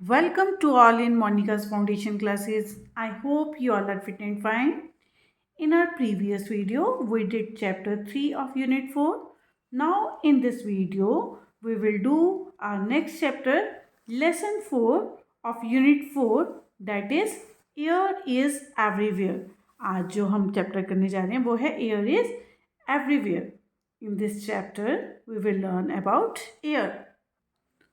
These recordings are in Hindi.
Welcome to all in Monica's Foundation classes. I hope you all are fit and fine. In our previous video, we did chapter 3 of unit 4. Now in this video, we will do our next chapter, lesson 4 of unit 4, that is air is everywhere. आज जो हम चैप्टर करने जा रहे हैं वो है air is everywhere. In this chapter, we will learn about air.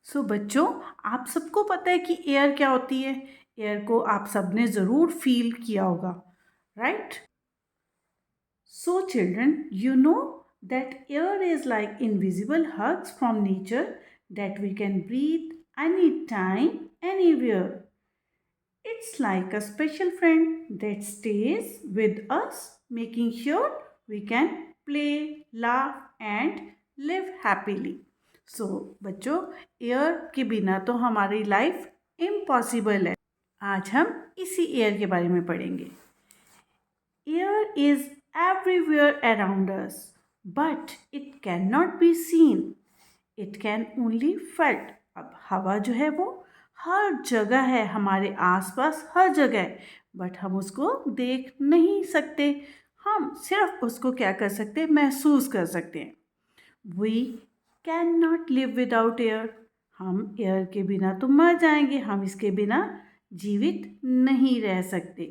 बच्चों, आप सबको पता है कि एयर क्या होती है। एयर को आप सबने ज़रूर फील किया होगा, right? So children, you know that air is like invisible hugs from nature that we can breathe any time anywhere. It's like a special friend that stays with us, making sure we can play, laugh and live happily. बच्चों, एयर के बिना तो हमारी लाइफ इम्पॉसिबल है. आज हम इसी एयर के बारे में पढ़ेंगे. Air is everywhere around us, but it can not be seen. It can only felt. अब हवा जो है वो हर जगह है, हमारे आसपास हर जगह है, बट हम उसको देख नहीं सकते. हम सिर्फ उसको क्या कर सकते हैं, महसूस कर सकते हैं. We can not live without air. हम एयर के बिना तो मर जाएंगे, हम इसके बिना जीवित नहीं रह सकते.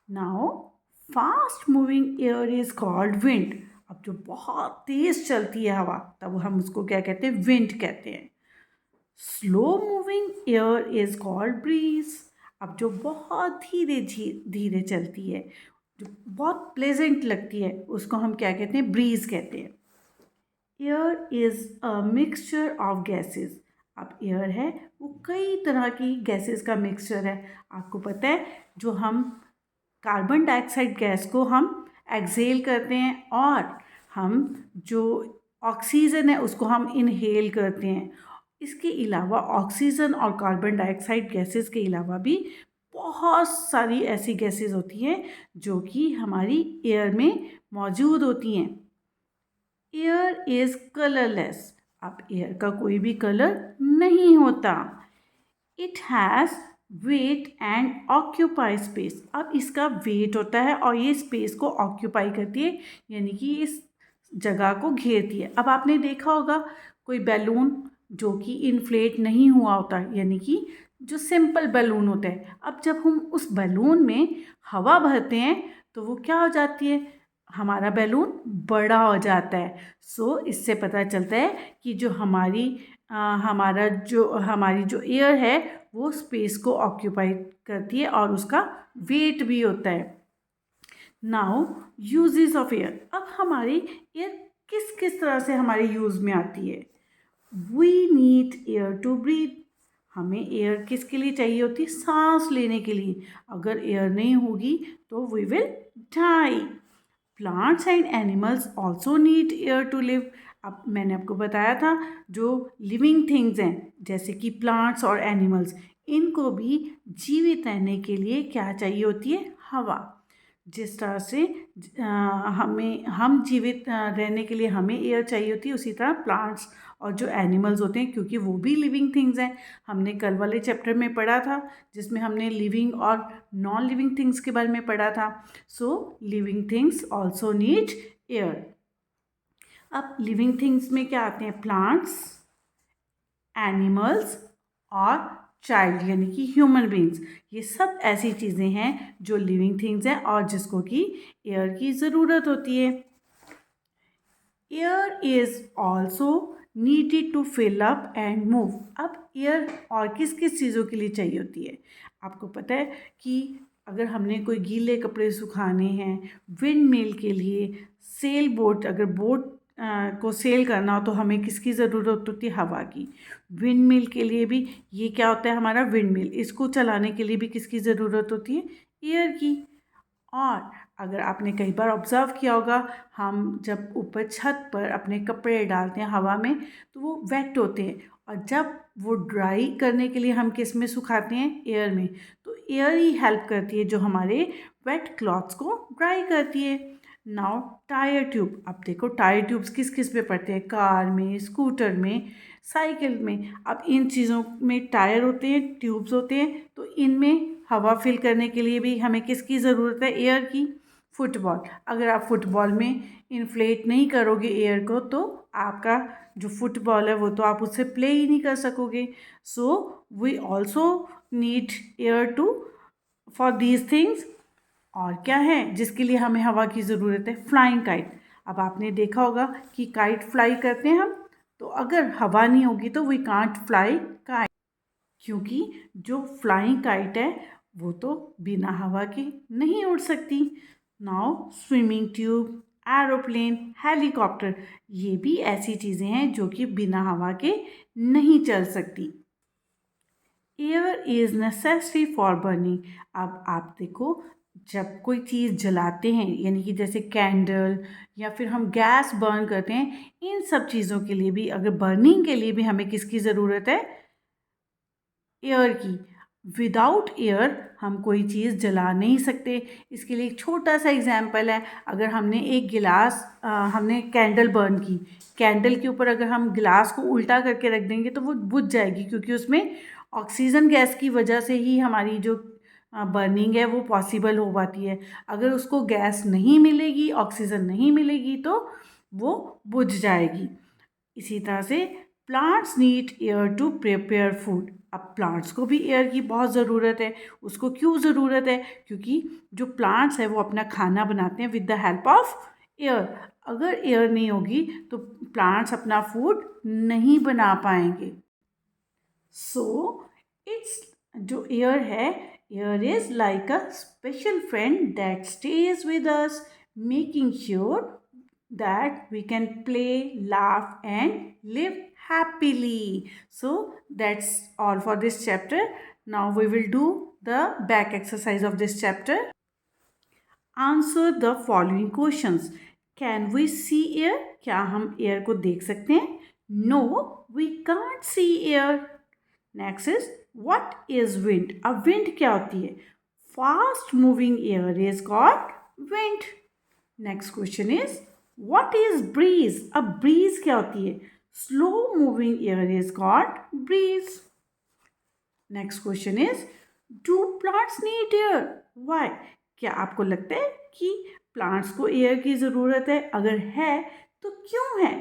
Now fast moving air is called wind. अब जो बहुत तेज चलती है हवा, तब हम उसको क्या कहते हैं, विंड कहते हैं. Slow moving air is called breeze. अब जो बहुत धीरे धीरे चलती है, जो बहुत प्लेजेंट लगती है, उसको हम क्या कहते हैं, ब्रीज कहते हैं. Air is a mixture of gases. अब एयर है वो कई तरह की गैसेस का मिक्सचर है. आपको पता है, जो हम कार्बन डाइऑक्साइड गैस को हम एक्सेल करते हैं और हम जो ऑक्सीजन है उसको हम इनहेल करते हैं. इसके अलावा ऑक्सीजन और कार्बन डाइऑक्साइड गैसेस के अलावा भी बहुत सारी ऐसी गैसेस होती हैं जो कि हमारी एयर में मौजूद होती हैं. Air is colourless. अब एयर का कोई भी कलर नहीं होता. It has wait and occupy space. अब इसका वेट होता है और ये स्पेस को ऑक्यूपाई करती है, यानी कि इस जगह को घेरती है. अब आपने देखा होगा कोई बैलून जो कि इन्फ्लेट नहीं हुआ होता, यानी कि जो सिंपल बैलून होता है. अब जब हम उस बैलून में हवा भरते हैं तो वो क्या हो जाती है, हमारा बैलून बड़ा हो जाता है. इससे पता चलता है कि जो हमारी जो एयर है वो स्पेस को ऑक्यूपाई करती है और उसका वेट भी होता है. Now uses of air. अब हमारी एयर किस किस तरह से हमारे यूज़ में आती है. We need air to breathe. हमें एयर किसके लिए चाहिए होती है, सांस लेने के लिए. अगर एयर नहीं होगी तो we will die. Plants and animals also need air to live. अब मैंने आपको बताया था, जो लिविंग थिंग्स हैं जैसे कि प्लांट्स और एनिमल्स, इनको भी जीवित रहने के लिए क्या चाहिए होती है, हवा. जिस तरह से हम जीवित रहने के लिए हमें एयर चाहिए होती है, उसी तरह प्लांट्स और जो एनिमल्स होते हैं, क्योंकि वो भी लिविंग थिंग्स हैं. हमने कल वाले चैप्टर में पढ़ा था जिसमें हमने लिविंग और नॉन लिविंग थिंग्स के बारे में पढ़ा था. Living things also need air. अब लिविंग थिंग्स में क्या आते हैं, प्लांट्स, एनिमल्स और चाइल्ड यानी कि ह्यूमन बींग्स. ये सब ऐसी चीज़ें हैं जो लिविंग थिंग्स हैं और जिसको कि एयर की ज़रूरत होती है. Air is also needed to fill up and move. अब एयर और किस किस चीज़ों के लिए चाहिए होती है. आपको पता है कि अगर हमने कोई गीले कपड़े सुखाने हैं, विंड मिल के लिए, सेल बोट, अगर बोट को सेल करना हो तो हमें किसकी ज़रूरत होती है, हवा की. विंड मिल के लिए भी, ये क्या होता है हमारा विंड मिल, इसको चलाने के लिए भी किसकी ज़रूरत होती है, एयर की. और अगर आपने कई बार ऑब्ज़र्व किया होगा, हम जब ऊपर छत पर अपने कपड़े डालते हैं हवा में तो वो वेट होते हैं, और जब वो ड्राई करने के लिए हम किस में सुखाते हैं, एयर में. तो एयर ही हेल्प करती है जो हमारे वेट क्लॉथ्स को ड्राई करती है. Now tyre tube. अब देखो टायर ट्यूब्स किस किस पे पड़ते हैं, कार में, स्कूटर में. साइकिल में अब इन चीज़ों में टायर होते हैं, ट्यूब्स होते हैं, तो इनमें हवा फिल करने के लिए भी हमें किसकी ज़रूरत है? एयर की। फुटबॉल, अगर आप फुटबॉल में इन्फ्लेट नहीं करोगे एयर को तो आपका जो फुटबॉल है वो तो आप उससे प्ले ही नहीं कर सकोगे। So we also need air to for these things. और क्या है जिसके लिए हमें हवा की ज़रूरत है? Flying kite. अब आपने देखा होगा कि काइट फ्लाई करते हैं हम, तो अगर हवा नहीं होगी तो वी कांट फ्लाई काइट, क्योंकि जो फ्लाइंग काइट है वो तो बिना हवा के नहीं उड़ सकती। Now swimming tube, aeroplane, helicopter, ये भी ऐसी चीज़ें हैं जो कि बिना हवा के नहीं चल सकती। Air is necessary for burning. अब आप देखो, जब कोई चीज़ जलाते हैं यानी कि जैसे कैंडल या फिर हम गैस बर्न करते हैं, इन सब चीज़ों के लिए भी, अगर बर्निंग के लिए भी हमें किसकी ज़रूरत है? एयर की। विदाउट एयर हम कोई चीज़ जला नहीं सकते। इसके लिए एक छोटा सा एग्जाम्पल है, अगर हमने एक गिलास हमने कैंडल बर्न की, कैंडल के ऊपर अगर हम गिलास को उल्टा करके रख देंगे तो वो बुझ जाएगी, क्योंकि उसमें ऑक्सीजन गैस की वजह से ही हमारी जो बर्निंग है वो पॉसिबल हो पाती है। अगर उसको गैस नहीं मिलेगी, ऑक्सीजन नहीं मिलेगी तो वो बुझ जाएगी। इसी तरह से plants need air to prepare food. अब प्लांट्स को भी एयर की बहुत ज़रूरत है। उसको क्यों ज़रूरत है? क्योंकि जो प्लांट्स है वो अपना खाना बनाते हैं with the help of air. अगर एयर नहीं होगी तो प्लांट्स अपना फूड नहीं बना पाएंगे। सो इट्स जो एयर है, air is like a special friend that stage with us, making sure that we can play, laugh, and live happily. So that's all for this chapter. Now we will do the back exercise of this chapter. Answer the following questions. Can we see air? क्या हम air को देख सकते हैं? No, we can't see air. Next is, what is wind? अब wind क्या होती है? Fast moving air is called wind. Next question is, what is breeze? अब breeze क्या होती है? Slow moving air is called breeze. Next question is, do plants need air? Why? क्या आपको लगता है कि प्लांट्स को एयर की ज़रूरत है? अगर है तो क्यों है?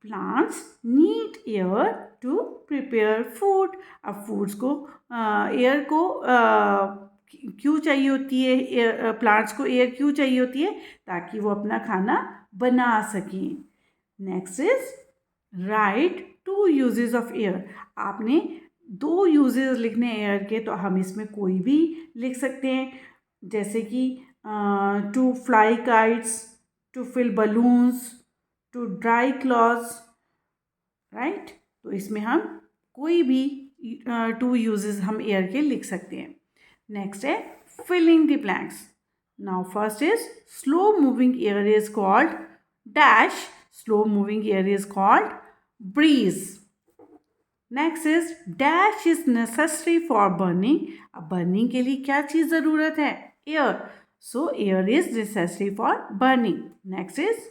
Plants need air to prepare food. अब फूड्स को एयर को क्यों चाहिए होती है? एयर, प्लांट्स को एयर क्यों चाहिए होती है? ताकि वो अपना खाना बना सकें। Next is right to uses of air. आपने 2 यूजेस लिखने एयर के, तो हम इसमें कोई भी लिख सकते हैं, जैसे कि to fly kites, to fill balloons, to dry clothes, right. तो इसमें हम कोई भी 2 यूजेस हम एयर के लिख सकते हैं। नेक्स्ट है filling the blanks. Now first is slow moving air is called dash, slow moving air is called breeze. Next is dash is necessary for burning. अब बर्निंग के लिए क्या चीज़ ज़रूरत है? Air. So air is necessary for burning. Next is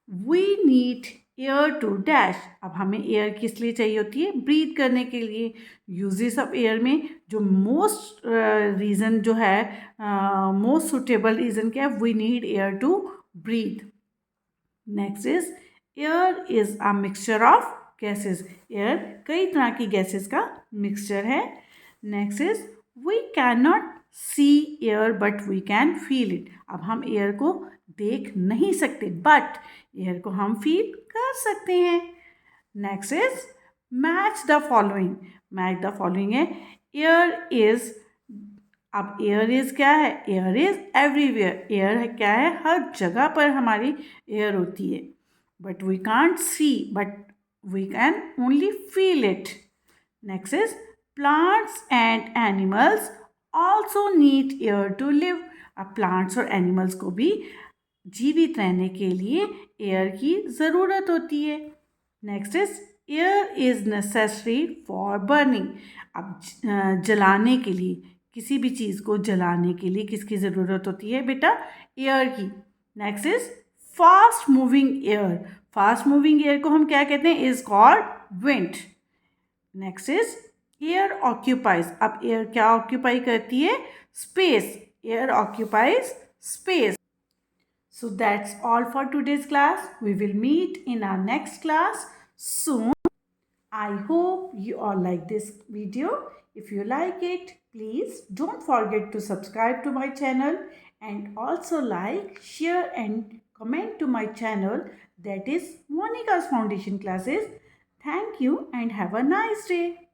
we need air to dash. अब हमें एयर किस लिए चाहिए होती है? ब्रीथ करने के लिए। यूजेस ऑफ एयर में जो मोस्ट रीज़न जो है, मोस्ट सुटेबल रीज़न क्या है? We need air to breathe. Next is air is a mixture of gases. Air कई तरह की गैसेस का मिक्सचर है। Next is we can not see air but we can feel it. अब हम एयर को देख नहीं सकते, बट एयर को हम फील कर सकते हैं। Next is match the following. Match the following है एयर इज। अब एयर इज क्या है? Air is everywhere. एयर क्या है? हर जगह पर हमारी एयर होती है। But we can't see, but we can only feel it. Next is plants and animals also need air to live. अब प्लांट्स और एनिमल्स को भी जीवित रहने के लिए एयर की ज़रूरत होती है। Next is air is necessary for burning. अब जलाने के लिए, किसी भी चीज़ को जलाने के लिए किसकी ज़रूरत होती है बेटा? एयर की। Next is fast moving air. Fast moving air को हम क्या कहते हैं? Is called wind. Next is air occupies. अब air क्या occupy करती है? Space. Air occupies space. So that's all for today's class. We will meet in our next class soon. I hope you all like this video. If you like it, please don't forget to subscribe to my channel and also like, share and comment to my channel, that is Monica's Foundation Classes. Thank you and have a nice day.